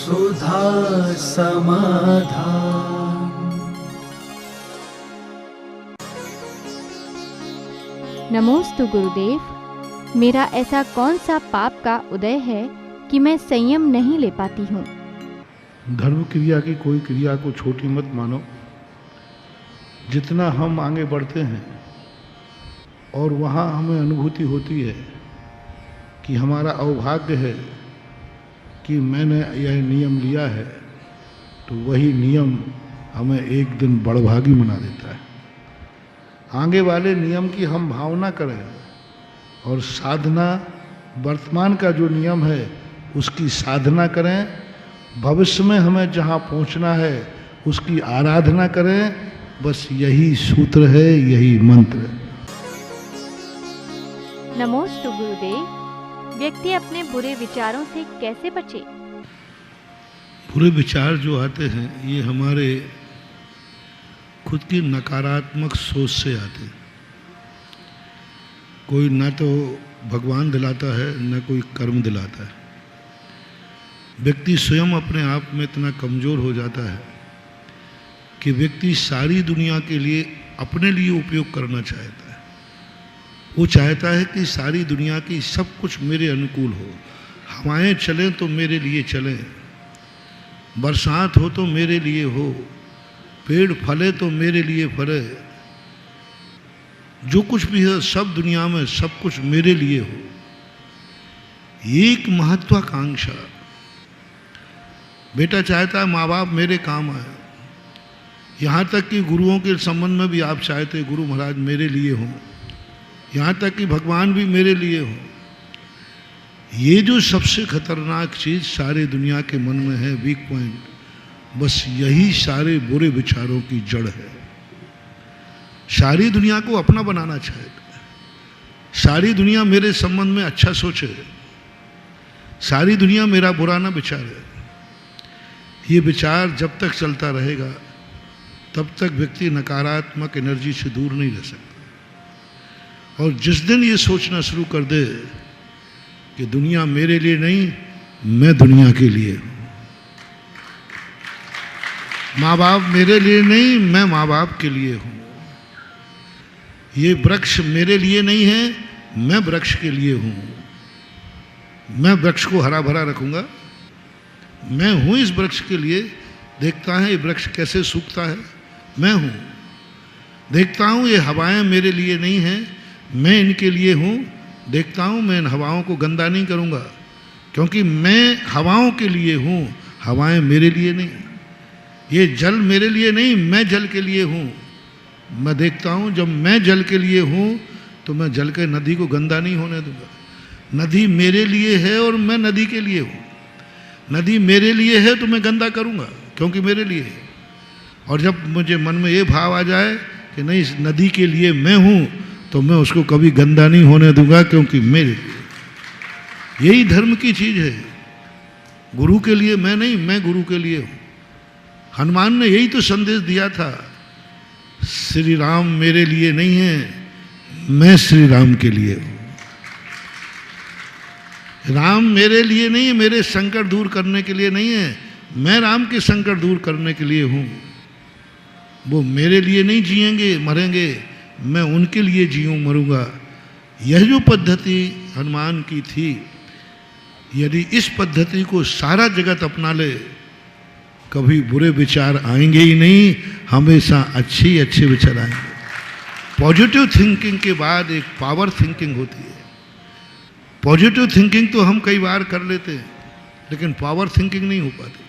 सुधा समाधान। नमोस्तु गुरुदेव। मेरा ऐसा कौन सा पाप का उदय है कि मैं संयम नहीं ले पाती हूँ? धर्म क्रिया की कोई क्रिया को छोटी मत मानो। जितना हम आगे बढ़ते हैं और वहाँ हमें अनुभूति होती है कि हमारा अवभाग्य है कि मैंने यह नियम लिया है, तो वही नियम हमें एक दिन बड़भागी बना देता है। आगे वाले नियम की हम भावना करें और साधना, वर्तमान का जो नियम है उसकी साधना करें। भविष्य में हमें जहाँ पहुँचना है उसकी आराधना करें। बस यही सूत्र है, यही मंत्र है। नमोस्तु गुरुदेव। व्यक्ति अपने बुरे विचारों से कैसे बचे? बुरे विचार जो आते हैं ये हमारे खुद की नकारात्मक सोच से आते हैं। कोई ना तो भगवान दिलाता है, ना कोई कर्म दिलाता है। व्यक्ति स्वयं अपने आप में इतना कमज़ोर हो जाता है कि व्यक्ति सारी दुनिया के लिए अपने लिए उपयोग करना चाहता है। वो चाहता है कि सारी दुनिया की सब कुछ मेरे अनुकूल हो। हवाएं चलें तो मेरे लिए चलें, बरसात हो तो मेरे लिए हो, पेड़ फले तो मेरे लिए फले, जो कुछ भी है सब दुनिया में सब कुछ मेरे लिए हो। एक महत्वाकांक्षा। बेटा चाहता है माँ बाप मेरे काम आए। यहाँ तक कि गुरुओं के संबंध में भी आप चाहते गुरु महाराज मेरे लिए हों। यहाँ तक कि भगवान भी मेरे लिए हो। ये जो सबसे खतरनाक चीज़ सारे दुनिया के मन में है, वीक पॉइंट, बस यही सारे बुरे विचारों की जड़ है। सारी दुनिया को अपना बनाना चाहता है। सारी दुनिया मेरे संबंध में अच्छा सोचे, सारी दुनिया मेरा बुरा ना विचारे। ये विचार जब तक चलता रहेगा तब तक व्यक्ति नकारात्मक एनर्जी से दूर नहीं रह सकता। और जिस दिन ये सोचना शुरू कर दे कि दुनिया मेरे लिए नहीं, मैं दुनिया के लिए हूँ, माँ बाप मेरे लिए नहीं, मैं माँ बाप के लिए हूँ, ये वृक्ष मेरे लिए नहीं है, मैं वृक्ष के लिए हूँ, मैं वृक्ष को हरा भरा रखूँगा, मैं हूँ इस वृक्ष के लिए। देखता है ये वृक्ष कैसे सूखता है, मैं हूँ। देखता हूँ ये हवाएं मेरे लिए नहीं हैं, मैं इनके लिए हूँ। देखता हूँ मैं इन हवाओं को गंदा नहीं करूँगा, क्योंकि मैं हवाओं के लिए हूँ, हवाएं मेरे लिए नहीं। ये जल मेरे लिए नहीं, मैं जल के लिए हूँ। मैं देखता हूँ जब मैं जल के लिए हूँ तो मैं जल के नदी को गंदा नहीं होने दूँगा। नदी मेरे लिए है और मैं नदी के लिए हूँ। नदी मेरे लिए है तो मैं गंदा करूँगा क्योंकि मेरे लिए है। और जब मुझे मन में ये भाव आ जाए कि नहीं इस नदी के लिए मैं हूँ, तो मैं उसको कभी गंदा नहीं होने दूंगा क्योंकि मेरे लिए। यही धर्म की चीज़ है। गुरु के लिए मैं नहीं, मैं गुरु के लिए हूँ। हनुमान ने यही तो संदेश दिया था, श्री राम मेरे लिए नहीं है, मैं श्री राम के लिए हूँ। राम मेरे लिए नहीं है, मेरे संकट दूर करने के लिए नहीं है, मैं राम के संकट दूर करने के लिए हूँ। वो मेरे लिए नहीं जिएंगे मरेंगे, मैं उनके लिए जीऊँ मरूँगा। यह जो पद्धति हनुमान की थी, यदि इस पद्धति को सारा जगत अपना ले, कभी बुरे विचार आएंगे ही नहीं, हमेशा अच्छे विचार आएंगे। पॉजिटिव थिंकिंग के बाद एक पावर थिंकिंग होती है। पॉजिटिव थिंकिंग तो हम कई बार कर लेते हैं, लेकिन पावर थिंकिंग नहीं हो पाती।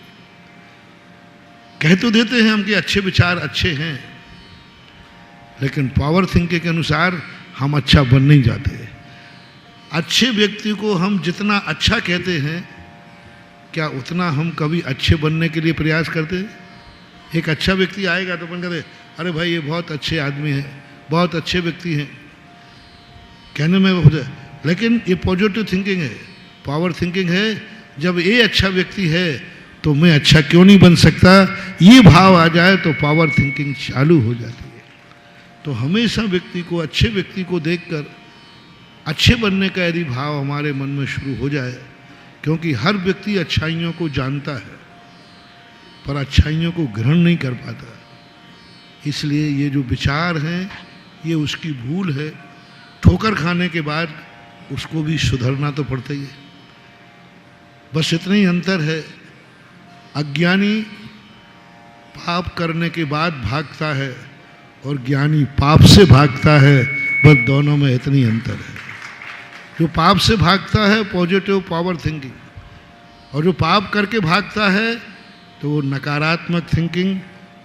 कह तो देते हैं हम कि अच्छे विचार अच्छे हैं, लेकिन पावर थिंकिंग के अनुसार हम अच्छा बन नहीं जाते। अच्छे व्यक्ति को हम जितना अच्छा कहते हैं, क्या उतना हम कभी अच्छे बनने के लिए प्रयास करते हैं? एक अच्छा व्यक्ति आएगा तो अपन कहते अरे भाई ये बहुत अच्छे आदमी हैं, बहुत अच्छे व्यक्ति हैं, कहने में हो जाए। लेकिन ये पॉजिटिव थिंकिंग है, पावर थिंकिंग है। जब ये अच्छा व्यक्ति है तो मैं अच्छा क्यों नहीं बन सकता, ये भाव आ जाए तो पावर थिंकिंग चालू हो जाती है। तो हमेशा व्यक्ति को, अच्छे व्यक्ति को देखकर अच्छे बनने का यदि भाव हमारे मन में शुरू हो जाए, क्योंकि हर व्यक्ति अच्छाइयों को जानता है, पर अच्छाइयों को ग्रहण नहीं कर पाता। इसलिए ये जो विचार हैं ये उसकी भूल है। ठोकर खाने के बाद उसको भी सुधरना तो पड़ता ही है। बस इतना ही अंतर है। अज्ञानी पाप करने के बाद भागता है और ज्ञानी पाप से भागता है। बस दोनों में इतनी अंतर है। जो पाप से भागता है पॉजिटिव पावर थिंकिंग, और जो पाप करके भागता है तो वो नकारात्मक थिंकिंग,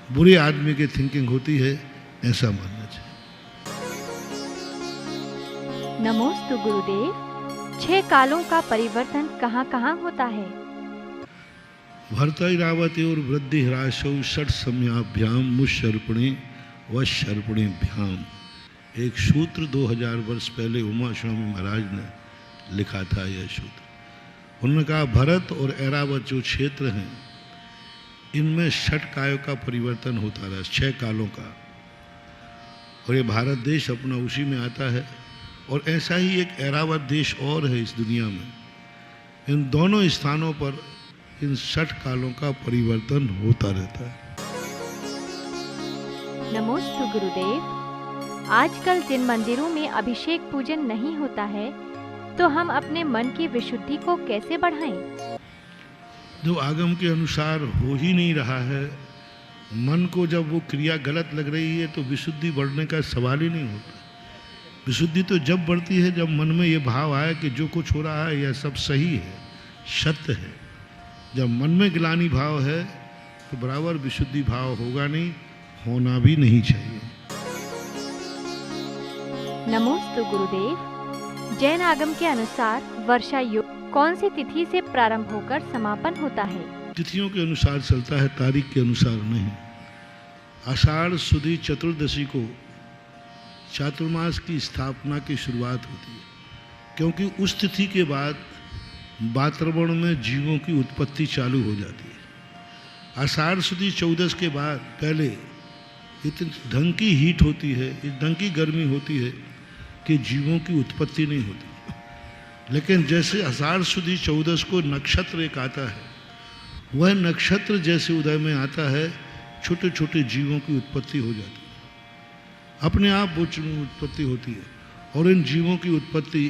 बुरे आदमी की थिंकिंग होती है, ऐसा मानना चाहिए। नमोस्तु गुरुदेव। 6 कालों का परिवर्तन कहाँ कहाँ होता है? भर्तैरावत्योर वृद्धि ह्रासौ षट सम्याभ्याम मुशर्पणे व शर्पणेभ्याम। एक सूत्र 2000 वर्ष पहले उमा स्वामी महाराज ने लिखा था। यह सूत्र उन्होंने कहा भरत और ऐरावत जो क्षेत्र हैं इनमें 6 कायों का परिवर्तन होता रहा, 6 कालों का। और ये भारत देश अपना उसी में आता है। और ऐसा ही एक ऐरावत देश और है इस दुनिया में। इन दोनों स्थानों पर इन 6 कालों का परिवर्तन होता रहता है। नमोस्तु गुरुदेव। आजकल जिन मंदिरों में अभिषेक पूजन नहीं होता है तो हम अपने मन की विशुद्धि को कैसे बढ़ाएं? जो आगम के अनुसार हो ही नहीं रहा है, मन को जब वो क्रिया गलत लग रही है तो विशुद्धि बढ़ने का सवाल ही नहीं होता। विशुद्धि तो जब बढ़ती है जब मन में ये भाव आए कि जो कुछ हो रहा है यह सब सही है, सत्य है। जब मन में ग्लानि भाव है तो बराबर विशुद्धि भाव होगा नहीं, होना भी नहीं चाहिए। नमोस्तु गुरुदेव। जैन आगम के अनुसार वर्षा युग कौन सी तिथि से प्रारंभ होकर समापन होता है? तिथियों के अनुसार चलता है, तारीख के अनुसार नहीं। आषाढ़ सुदी चतुर्दशी को चातुर्मास की स्थापना की शुरुआत होती है, क्योंकि उस तिथि के बाद वातावरण में जीवों की उत्पत्ति चालू हो जाती है। आषाढ़ सुदी 14 के बाद पहले इतनी ढंग की हीट होती है, इस ढंग की गर्मी होती है कि जीवों की उत्पत्ति नहीं होती। लेकिन जैसे आषाढ़ सुदी 14 को नक्षत्र एक आता है, वह नक्षत्र जैसे उदय में आता है छोटे छोटे जीवों की उत्पत्ति हो जाती है। अपने आप वो उत्पत्ति होती है। और इन जीवों की उत्पत्ति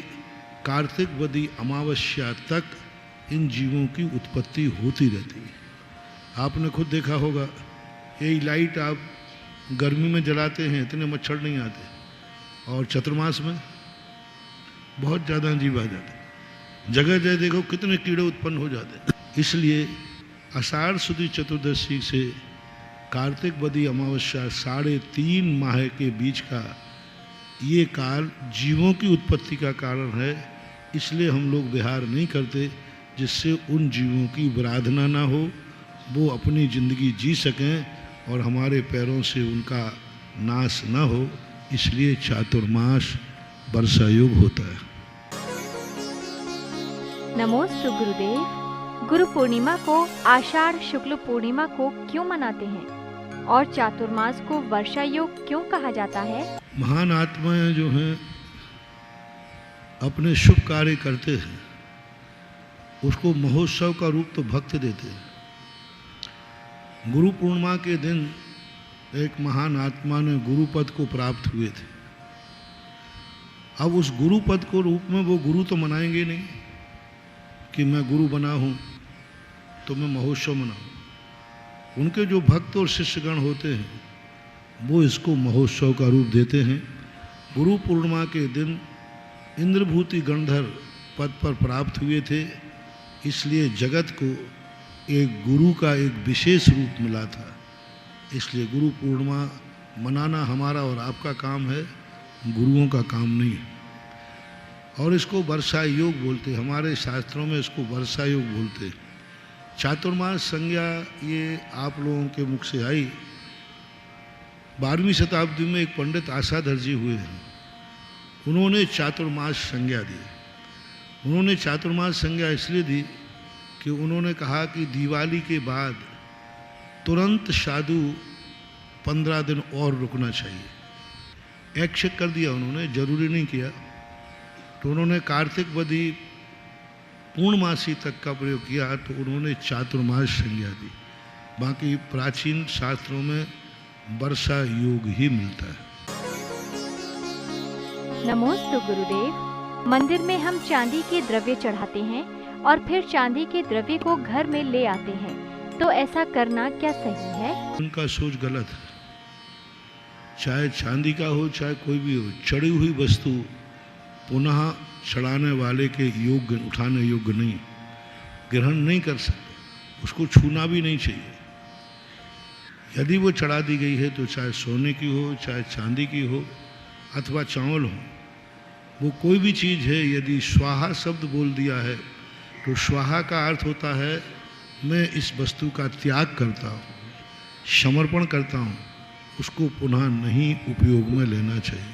कार्तिक वदी अमावस्या तक इन जीवों की उत्पत्ति होती रहती है। आपने खुद देखा होगा, यही लाइट आप गर्मी में जलाते हैं इतने मच्छर नहीं आते, और चतुर्मास में बहुत ज़्यादा जीव आ जाते हैं। जगह जगह देखो कितने कीड़े उत्पन्न हो जाते हैं। इसलिए आषाढ़ सुदी चतुर्दशी से कार्तिक वदी अमावस्या 3.5 माह के बीच का ये काल जीवों की उत्पत्ति का कारण है। इसलिए हम लोग विहार नहीं करते, जिससे उन जीवों की विराधना ना हो, वो अपनी ज़िंदगी जी सकें और हमारे पैरों से उनका नाश ना हो। इसलिए चातुर्मास वर्षा युग होता है। नमोस्तु गुरुदेव। गुरु पूर्णिमा को आषाढ़ शुक्ल पूर्णिमा को क्यों मनाते हैं और चातुर्मास को वर्षा युग क्यों कहा जाता है? महान आत्माएं जो हैं अपने शुभ कार्य करते हैं, उसको महोत्सव का रूप तो भक्त देते हैं। गुरु पूर्णिमा के दिन एक महान आत्मा ने गुरुपद को प्राप्त हुए थे। अब उस गुरुपद को रूप में वो गुरु तो मनाएंगे नहीं कि मैं गुरु बना हूँ तो मैं महोत्सव मनाऊँ। उनके जो भक्त और शिष्यगण होते हैं वो इसको महोत्सव का रूप देते हैं। गुरु पूर्णिमा के दिन इंद्रभूति गणधर पद पर प्राप्त हुए थे, इसलिए जगत को एक गुरु का एक विशेष रूप मिला था। इसलिए गुरु पूर्णिमा मनाना हमारा और आपका काम है, गुरुओं का काम नहीं है। और इसको वर्षा योग बोलते हैं, हमारे शास्त्रों में इसको वर्षा योग बोलते हैं। चातुर्मास संज्ञा ये आप लोगों के मुख से आई। 12वीं शताब्दी में एक पंडित आशाधर जी हुए हैं, उन्होंने चातुर्मास संज्ञा दी। उन्होंने चातुर्मास संज्ञा इसलिए दी कि उन्होंने कहा कि दिवाली के बाद तुरंत साधु 15 दिन और रुकना चाहिए। ऐच्छिक कर दिया उन्होंने, जरूरी नहीं किया। तो उन्होंने कार्तिक वदी पूर्णमासी तक का प्रयोग किया, तो उन्होंने चातुर्मास संज्ञा दी। बाकी प्राचीन शास्त्रों में वर्षा योग ही मिलता है। नमोस्तु गुरुदेव। मंदिर में हम चांदी के द्रव्य चढ़ाते हैं और फिर चांदी के द्रव्य को घर में ले आते हैं, तो ऐसा करना क्या सही है? उनका सोच गलत है। चाहे चांदी का हो चाहे कोई भी हो, चढ़ी हुई वस्तु पुनः चढ़ाने वाले के योग्य, उठाने योग्य नहीं, ग्रहण नहीं कर सकते, उसको छूना भी नहीं चाहिए। यदि वो चढ़ा दी गई है तो चाहे सोने की हो चाहे चांदी की हो अथवा चावल हो, वो कोई भी चीज़ है, यदि स्वाहा शब्द बोल दिया है तो स्वाहा का अर्थ होता है मैं इस वस्तु का त्याग करता हूँ, समर्पण करता हूँ, उसको पुनः नहीं उपयोग में लेना चाहिए।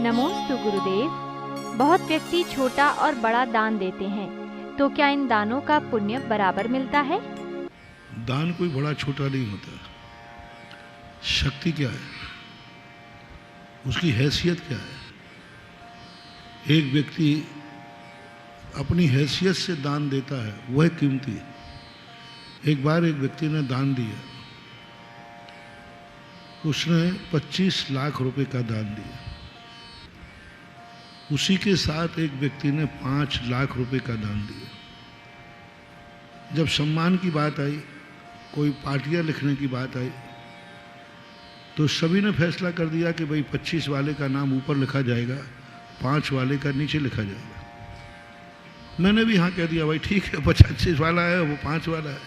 नमोस्तु गुरुदेव। बहुत व्यक्ति छोटा और बड़ा दान देते हैं, तो क्या इन दानों का पुण्य बराबर मिलता है? दान कोई बड़ा छोटा नहीं होता। शक्ति क्या है, उसकी हैसियत क्या है। एक व्यक्ति अपनी हैसियत से दान देता है, वह कीमती है। एक बार एक व्यक्ति ने दान दिया, उसने 25 लाख रुपए का दान दिया। उसी के साथ एक व्यक्ति ने 5 लाख रुपए का दान दिया। जब सम्मान की बात आई, कोई पार्टियां लिखने की बात आई, तो सभी ने फैसला कर दिया कि भाई 25 वाले का नाम ऊपर लिखा जाएगा, 5 वाले का नीचे लिखा जाएगा। मैंने भी हाँ कह दिया, भाई ठीक है, 25 वाला है, वो 5 वाला है।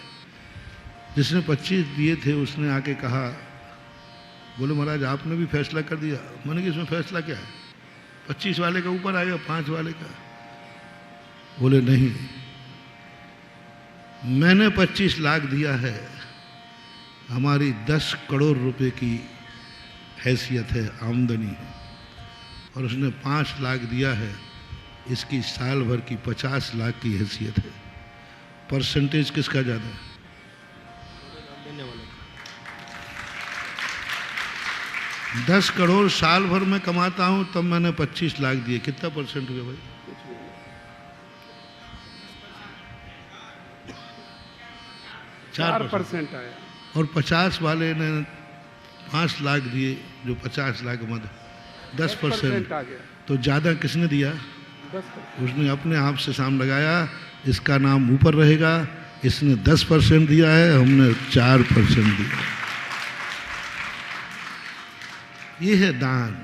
जिसने 25 दिए थे उसने आके कहा, बोले महाराज आपने भी फैसला कर दिया। मैंने कि इसमें फैसला क्या है, 25 वाले का ऊपर आएगा 5 वाले का। बोले नहीं, मैंने 25 लाख दिया है, हमारी 10 करोड़ रुपए की हैसियत है, आमदनी है, और उसने 5 लाख दिया है, इसकी साल भर की 50 लाख की हैसियत है। परसेंटेज किसका ज़्यादा है? 10 करोड़ साल भर में कमाता हूं तब मैंने 25 लाख दिए, कितना परसेंट हुआ भाई? 4% आया। और 50 वाले ने 5 लाख दिए, जो 50 लाख मत 10% आ गया। तो ज़्यादा किसने दिया? उसने अपने आप से साम लगाया, इसका नाम ऊपर रहेगा, इसने 10% दिया है, हमने 4% दिया। ये है दान।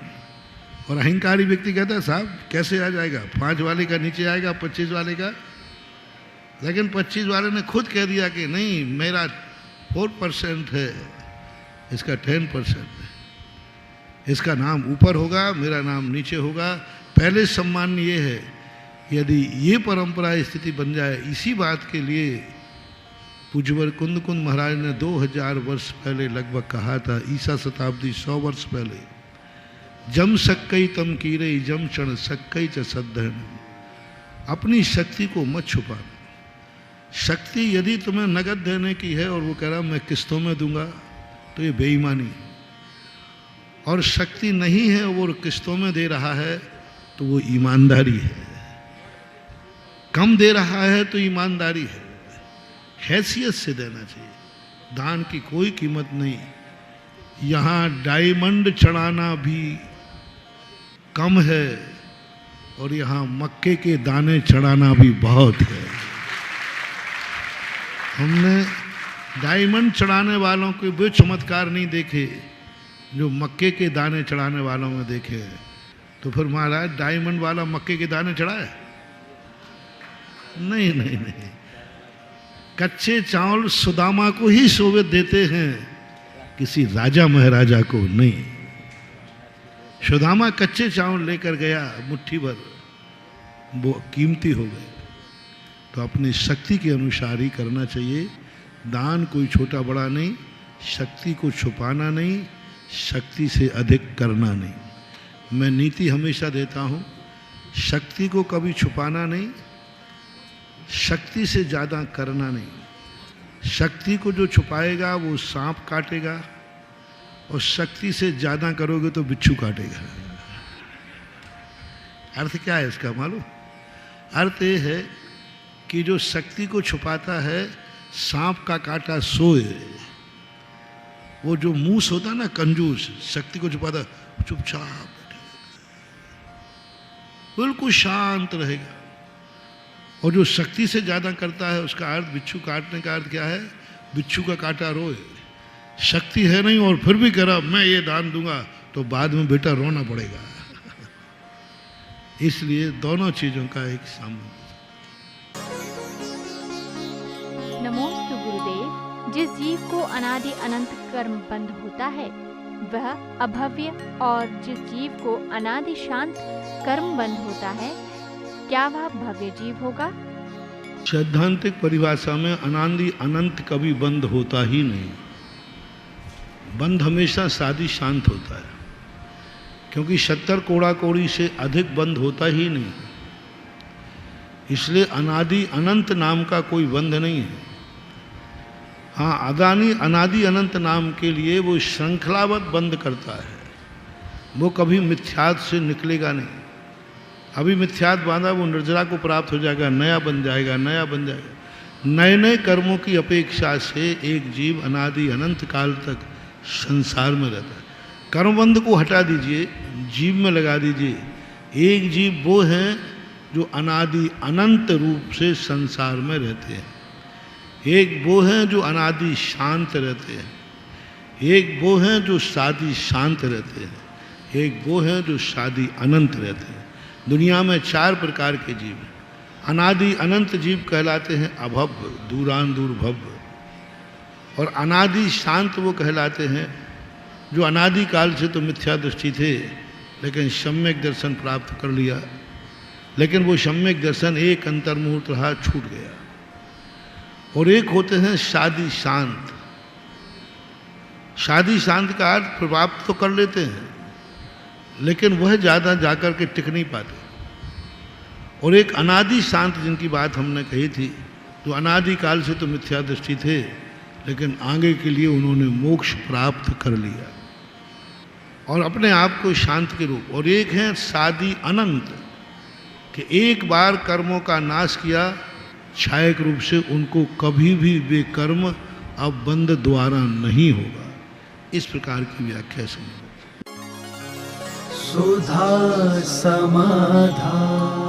और अहंकारी व्यक्ति कहता है साहब कैसे आ जाएगा, 5 वाले का नीचे आएगा 25 वाले का। लेकिन 25 वाले ने खुद कह दिया कि नहीं, मेरा 4% है, इसका 10% है, इसका नाम ऊपर होगा, मेरा नाम नीचे होगा। पहले सम्मान ये है, यदि ये परंपरा स्थिति बन जाए। इसी बात के लिए पूज्यवर कुंद कुंद महाराज ने 2000 वर्ष पहले लगभग कहा था, ईसा शताब्दी 100 वर्ष पहले, जम सक्कई तम कीरे जम क्षण सक्कई च सद्धन। अपनी शक्ति को मत छुपाना। शक्ति यदि तुम्हें नगद देने की है और वो कह रहा मैं किस्तों में दूंगा, तो ये बेईमानी। और शक्ति नहीं है वो किस्तों में दे रहा है, तो वो ईमानदारी है। कम दे रहा है तो ईमानदारी है। हैसियत से देना चाहिए। दान की कोई कीमत नहीं। यहाँ डायमंड चढ़ाना भी कम है और यहाँ मक्के के दाने चढ़ाना भी बहुत है। हमने डायमंड चढ़ाने वालों के वो चमत्कार नहीं देखे जो मक्के के दाने चढ़ाने वालों में देखे हैं। तो फिर महाराज डायमंड वाला मक्के के दाने चढ़ाए? नहीं नहीं नहीं। कच्चे चावल सुदामा को ही सोवियत देते हैं, किसी राजा महाराजा को नहीं। सुदामा कच्चे चावल लेकर गया मुट्ठी भर, वो कीमती हो गए। तो अपनी शक्ति के अनुसार ही करना चाहिए। दान कोई छोटा बड़ा नहीं, शक्ति को छुपाना नहीं, शक्ति से अधिक करना नहीं। मैं नीति हमेशा देता हूँ, शक्ति को कभी छुपाना नहीं, शक्ति से ज़्यादा करना नहीं। शक्ति को जो छुपाएगा वो सांप काटेगा, और शक्ति से ज़्यादा करोगे तो बिच्छू काटेगा। अर्थ क्या है इसका मालूम? अर्थ ये है कि जो शक्ति को छुपाता है सांप का काटा सोए। वो जो मूस होता है ना, कंजूस, शक्ति को छुपाता, चुपचाप बैठेगा, बिल्कुल शांत रहेगा। और जो शक्ति से ज्यादा करता है, उसका अर्थ, बिच्छू काटने का अर्थ क्या है? बिच्छू का काटा रोए। शक्ति है नहीं और फिर भी कह रहा मैं ये दान दूंगा, तो बाद में बेटा रोना पड़ेगा। इसलिए दोनों चीजों का एक संबंध। नमोस्तु गुरुदेव। जिस जीव को अनादि अनंत कर्म बंध होता है वह अभव्य, और जिस जीव को अनादि शांत कर्म बंध होता है क्या वह भव्य जीव होगा? सैद्धांतिक परिभाषा में अनादि अनंत कभी बंद होता ही नहीं। बंद हमेशा सादी शांत होता है, क्योंकि 70 कोड़ा कोड़ी से अधिक बंद होता ही नहीं। इसलिए अनादि अनंत नाम का कोई बंध नहीं है। हाँ, अनादि अनंत नाम के लिए वो श्रृंखलावत बंद करता है, वो कभी मिथ्यात से निकलेगा नहीं। अभी मिथ्यात बांधा, वो निर्जरा को प्राप्त हो जाएगा, नया बन जाएगा, नया बन जाएगा। नए नए कर्मों की अपेक्षा से एक जीव अनादि अनंत काल तक संसार में रहता है। कर्मबंध को हटा दीजिए, जीव में लगा दीजिए। एक जीव वो है जो अनादि अनंत रूप से संसार में रहते हैं। एक वो हैं जो अनादि शांत रहते हैं, एक वो हैं जो सादी शांत रहते हैं, एक वो हैं जो सादी अनंत रहते हैं। दुनिया में 4 प्रकार के जीव हैं। अनादि अनंत जीव कहलाते हैं अभव्य, दूरान दूर भव्य। और अनादि शांत वो कहलाते हैं जो अनादि काल से तो मिथ्या दृष्टि थे, लेकिन सम्यक दर्शन प्राप्त कर लिया, लेकिन वो सम्यक दर्शन एक अंतर्मुहूर्त रहा, छूट गया। और एक होते हैं शादी शांत। शादी शांत का अर्थ प्राप्त तो कर लेते हैं, लेकिन वह ज़्यादा जाकर के टिक नहीं पाते। और एक अनादि शांत जिनकी बात हमने कही थी, जो अनादि काल से तो मिथ्या दृष्टि थे, लेकिन आगे के लिए उन्होंने मोक्ष प्राप्त कर लिया और अपने आप को शांत के रूप। और एक है सादी अनंत, कि एक बार कर्मों का नाश किया छायक रूप से, उनको कभी भी वे कर्म अब बंद द्वारा नहीं होगा। इस प्रकार की व्याख्या सुनिए। सुधा समाधान।